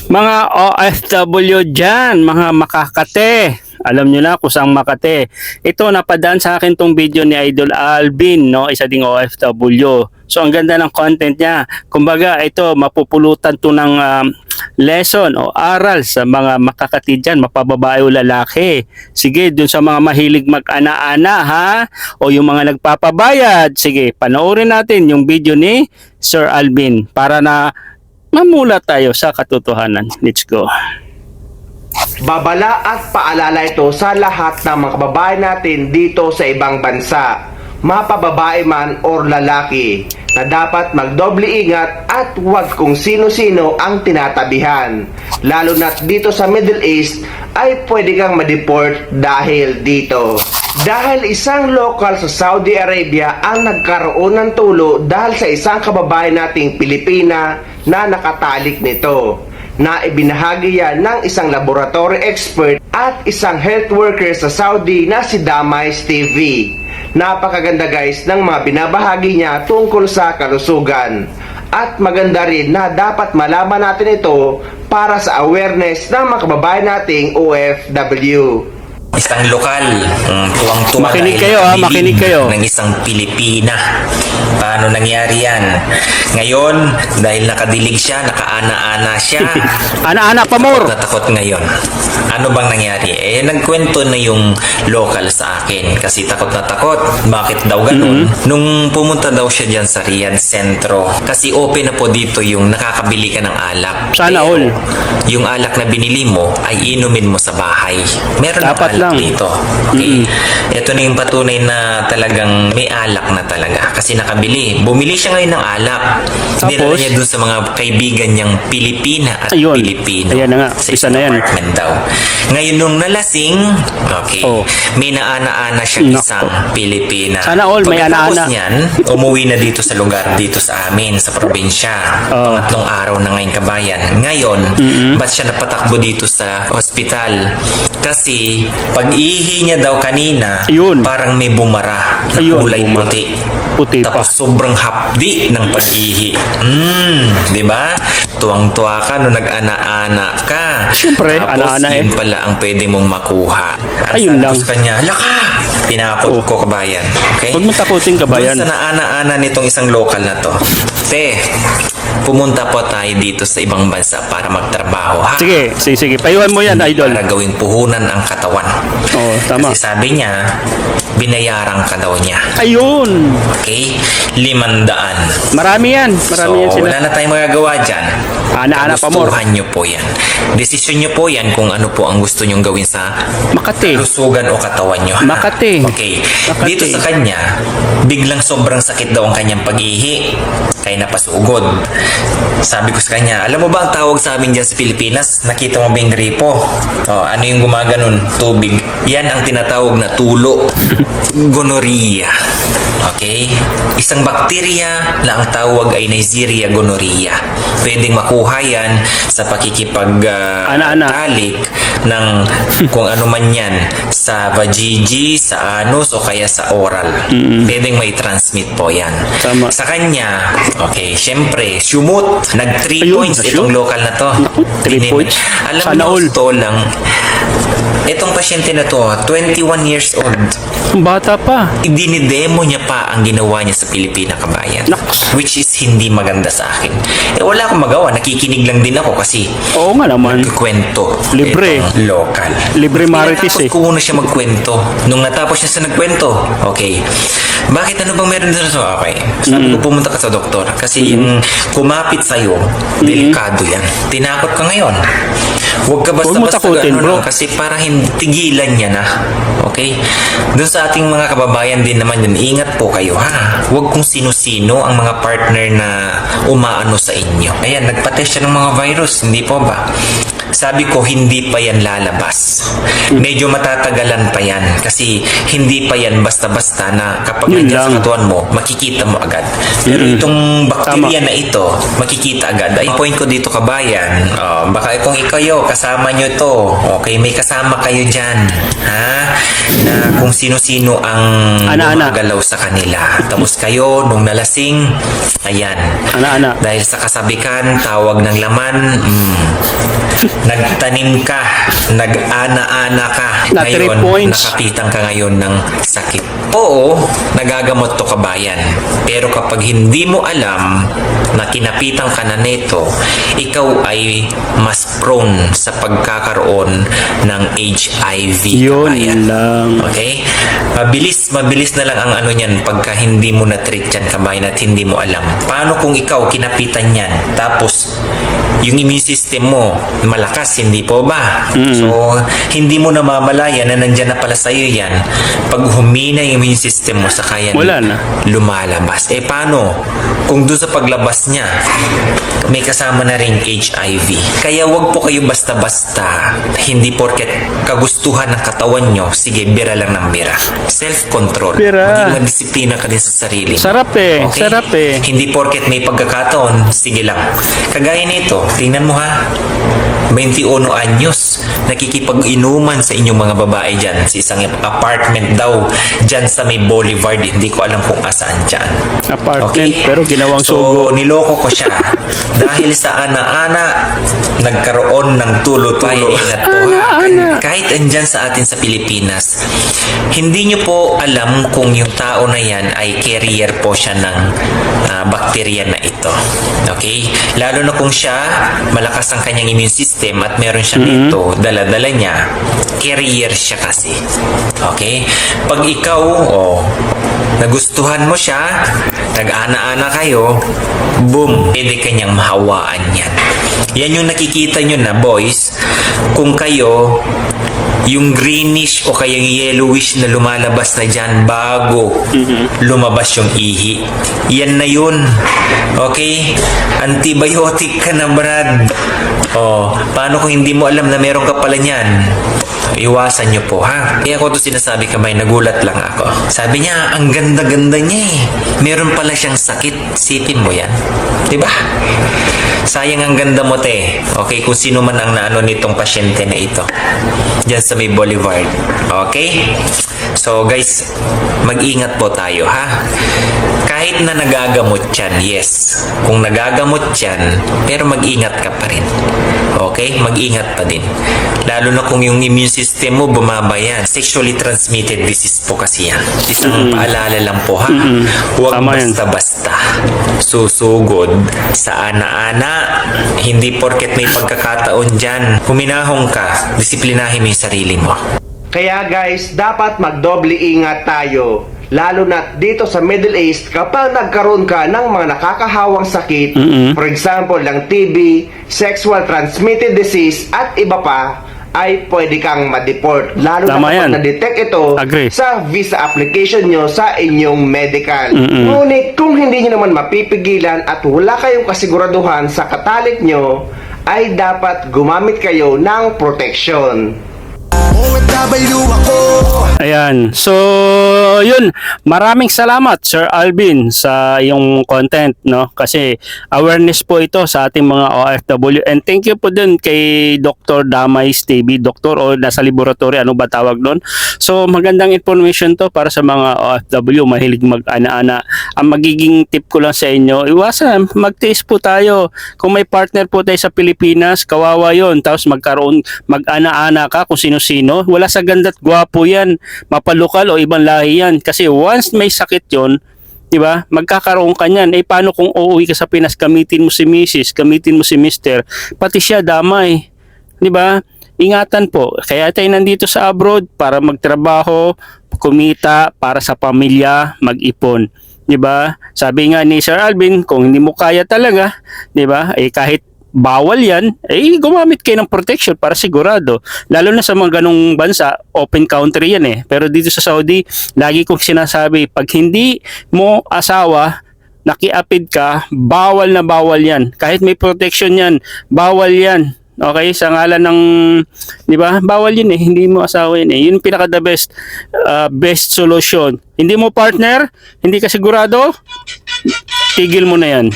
Mga OFW dyan, mga Makakate. Alam nyo na kung saan Makate. Ito, napadaan sa akin tong video ni Idol Alvin, no? Isa ding OFW. So, ang ganda ng content niya. Kumbaga, ito, mapupulutan to ng lesson o aral sa mga Makakati dyan, mapababae o lalaki. Sige, dun sa mga mahilig mag-ana-ana, ha? O yung mga nagpapabayad. Sige, panoorin natin yung video ni Sir Alvin para na mamula tayo sa katotohanan. Let's go. Babala at paalala ito sa lahat ng mga kababayan natin dito sa ibang bansa, mapababae man or lalaki, na dapat magdoble ingat at huwag kung sino-sino ang tinatabihan. Lalo na't dito sa Middle East ay pwede kang ma-deport dahil dito. Dahil isang lokal sa Saudi Arabia ang nagkaroon ng tulo dahil sa isang kababayan nating Pilipina na nakatalik nito, na ibinahagi yan ng isang laboratory expert at isang health worker sa Saudi na si Damais TV. Napakaganda guys ng mga binabahagi niya tungkol sa kalusugan. At maganda rin na dapat malaman natin ito para sa awareness ng mga kababayan nating OFW. Isang lokal, tuwang-tuwa Makinig dahil kayo, ha? nakabilib Makinig kayo. ng isang Pilipina. Paano nangyari yan? Ngayon, dahil nakadilig siya, nakaana-ana siya. Ana-ana pa more. Natakot ngayon. Ano bang nangyari? Nagkwento na yung local sa akin kasi takot na takot. Bakit daw ganun? Nung pumunta daw siya dyan sa Riyadh Sentro, kasi open na po dito yung nakakabili ka ng alak. Sana Pero all. yung alak na binili mo ay inumin mo sa bahay. Meron ng Dapat alak lang. dito. Okay? Ito na yung patunay na talagang may alak na talaga kasi nakabili. Bumili siya ngayon ng alak. Dinala niya dun sa mga kaibigan niyang Pilipina at Ayun. Pilipino. Ayan na nga. Sa Isa isang na yan. apartment daw. Ngayon nung nalasing, okay, Oh. may naana-ana siyang Nako. isang Pilipina. Sana all may Pagkatapos ana-ana. niyan, umuwi na dito sa lugar dito sa amin, sa probinsya. Oh. Pangatlong araw na ngayong kabayan. Ngayon, ba't siya napatakbo dito sa ospital? Kasi pag-ihi niya daw kanina, Ayun. parang may bumara na Ayun, kulay bumara. puti. Puti pa. Tapos sobrang hapdi ng pag-ihi. Di ba? Tuwang-tuwa ka nung nag-ana-ana ka. Siyempre, Tapos ana-ana yun pala ang pwede mong makuha. Ayun lang. Tapos kanya, laka! Tinakot ko kabayan. Okay? Huwag mo takutin, kabayan. Doon sa naana-ana nitong isang local na to. Te, pumunta po tayo dito sa ibang bansa para magtrabaho. Ha? Sige, sige. Payuhan mo yan, Idol. Para gawing puhunan ang katawan. Oo, tama. Kasi sabi niya, binayaran ka daw niya. Ayun. Okay? 500. Marami yan. Marami yan So, sila. wala na tayong magagawa dyan. Ana-ana pa more. Gustuhan nyo po yan. Desisyon nyo po yan kung ano po ang gusto nyong gawin sa Makati. lusugan o katawan nyo. ha? Makati. Okay. Makati. Dito sa kanya, biglang sobrang sakit daw ang kanyang pag-ihi. Kaya napasugod. Sabi ko sa kanya, alam mo ba ang tawag sa amin dyan sa Pilipinas? Nakita mo ba yung gripo? Ano yung gumaganon? Tubig. Yan ang tinatawag na tulo. Gonorrhea. Okay? Isang bakterya na ang tawag ay Neisseria gonorrhea. Pwedeng makuha yan sa Ana-ana. talik ng kung ano man yan sa vajiji, sa anus o kaya sa oral. Pwedeng may transmit po yan. Tama. Sa kanya, okay, syempre, sumut. Nag 3 Ayun, points na-shoot. itong local na to. Naku, 3 points. Alam Sana mo, all. to lang, itong pasyente na to, 21 years old. Bata pa. Dinidemo niya pa ang ginawa niya sa Pilipina, kabayan. Naks. Which is hindi maganda sa akin. Wala akong magawa. Nakikinig lang din ako kasi Oo nga naman. kwento. Libre. Itong local. Libre marites Tinatapos eh. ko muna siya magkwento. Nung natapos niya sa nagkwento, okay, bakit ano bang meron dito? Okay. Sabi ko, pumunta ka sa doktor. Kasi yung kumapit sa'yo, delikado yan. Tinakot ka ngayon. Huwag ka Huwag mo basta-basta takutin, bro. kasi para hindi tigilan niya na. Okay? Doon sa ating mga kababayan din naman yun, ingat po kayo ha. Huwag kung sino-sino ang mga partner na umaano sa inyo. Ayan, nagpa-test siya ng mga virus, hindi po ba? Sabi ko, hindi pa yan lalabas. Medyo matatagalan pa yan kasi hindi pa yan basta-basta na kapag Yun nandiyan sa lang. katawan mo, makikita mo agad. Pero itong bakterya na ito, makikita agad. Ay, point ko dito kabayan, baka kung ikayo, kasama nyo to. Okay, may kasama kayo dyan. Ha? Na kung sino-sino ang Ana-ana. gumagalaw sa kanila. Tapos kayo, nung nalasing, ayan. Ana-ana. Dahil sa kasabikan, tawag ng laman, nagtanim ka, nag-ana-ana ka. Na 3 Ngayon, points. nakapitan ka ngayon ng sakit. Oo, nagagamot to kabayan. Pero kapag hindi mo alam na kinapitan ka na nito, ikaw ay mas prone sa pagkakaroon ng HIV Yun kabayan. lang. Okay? Mabilis na lang ang ano niyan pagka hindi mo na-treat yan kabayan at hindi mo alam. Paano kung ikaw kinapitan yan tapos yung immune system mo malakas, hindi po ba? So, hindi mo namamalaya na nandyan na pala sa'yo yan. Pag humina yung immune system mo sa kaya Wala na. lumalabas. Eh paano? Kung doon sa paglabas niya, may kasama na rin HIV. Kaya wag po kayo basta-basta. Hindi porket kagustuhan ng katawan nyo, sige, bira lang ng bira. Self-control. Bira. Maging madisiplina ka din sa sarili. Sarap eh. Sarap eh. Hindi porket may pagkakataon, sige lang. Kagaya nito, tingnan mo ha. 21 anyos, nakikipag-inuman sa inyong mga babae dyan sa isang apartment daw dyan sa may Boulevard. Hindi ko alam kung asaan dyan. Apartment, pero ginawang So, sugo. niloko ko siya. Dahil sa ana-ana, nagkaroon ng tulo-tulo. Ingat po ha. Kahit andyan sa atin sa Pilipinas, hindi nyo po alam kung yung tao na yan ay carrier po siya ng bakterya na ito. Okay? Lalo na kung siya, malakas ang kanyang immune system at meron siya nito, dala-dala niya, carrier siya kasi. Okay? Pag ikaw, nagustuhan mo siya, nag-ana-ana kayo, boom, pwede kanyang mahawaan yan. Yan yung nakikita nyo na, boys, kung kayo, yung greenish o kaya yung yellowish na lumalabas na dyan bago lumabas yung ihi. Yan na yun. Okay? Antibiotic ka na, Brad. Paano kung hindi mo alam na meron ka pala niyan? Iwasan nyo po, ha? Kaya ako to sinasabi kamay, nagulat lang ako. Sabi niya, ang ganda-ganda niya eh. Meron pala siyang sakit. Sipin mo yan. Diba? Sayang ang ganda mo, te. Okay, kung sino man ang naano nitong pasyente na ito. Diyan sa may Boulevard. Okay? So, guys, mag-ingat po tayo, ha? Kahit na nagagamot yan, yes. Kung nagagamot yan, pero mag-ingat ka pa rin. Okay? Mag-ingat pa din. Lalo na kung yung immune system mo bumaba yan. Sexually transmitted disease po kasi yan. Isang paalala lang po, ha? Huwag Tama yan. basta-basta susugod sa ana-ana. Hindi porket may pagkakataon dyan. Huminahong ka. Disiplinahin mo yung sarili mo. Kaya guys, dapat magdoble ingat tayo. Lalo na dito sa Middle East kapag nagkaroon ka ng mga nakakahawang sakit, for example, ng TB, sexual transmitted disease at iba pa, ay pwede kang ma-deport. Lalo Tama na yan. kapag na-detect ito Agree. sa visa application nyo sa inyong medical. Ngunit kung hindi nyo naman mapipigilan at wala kayong kasiguraduhan sa katalik nyo, ay dapat gumamit kayo ng protection. Ayan. So, yun. Maraming salamat, Sir Alvin, sa yung content, no? Kasi awareness po ito sa ating mga OFW. And thank you po din kay Dr. Damay TV, doktor o nasa laboratory, ano ba tawag doon? So, magandang information to para sa mga OFW, mahilig mag-ana-ana. Ang magiging tip ko lang sa inyo, iwasan, mag-taste po tayo. Kung may partner po tayo sa Pilipinas, kawawa yon. Tapos mag-ana-ana ka kung sino-sino. Wala sa ganda't gwapo yan. Mapalokal o ibang lahi yan. Kasi once may sakit yon, di ba? Magkakaroon ka niyan. Eh paano kung uuwi ka sa Pinas, gamitin mo si Mrs., gamitin mo si Mr., pati siya damay. Di ba? Ingatan po. Kaya tayo nandito sa abroad para magtrabaho, kumita para sa pamilya, mag-ipon. 'Di ba? Sabi nga ni Sir Alvin, kung hindi mo kaya talaga, 'di ba? Eh kahit bawal 'yan, eh gumamit kayo ng protection para sigurado. Lalo na sa mga ganung bansa, open country 'yan eh. Pero dito sa Saudi, lagi kong sinasabi, pag hindi mo asawa, nakiapid ka, bawal na bawal 'yan. Kahit may protection 'yan, bawal 'yan. Okay, sa ngalan ng, 'di ba? Bawal 'yun eh, hindi mo asawa 'yun eh. 'Yun pinaka the best solution. Hindi mo partner, hindi ka sigurado, tigil mo na 'yan.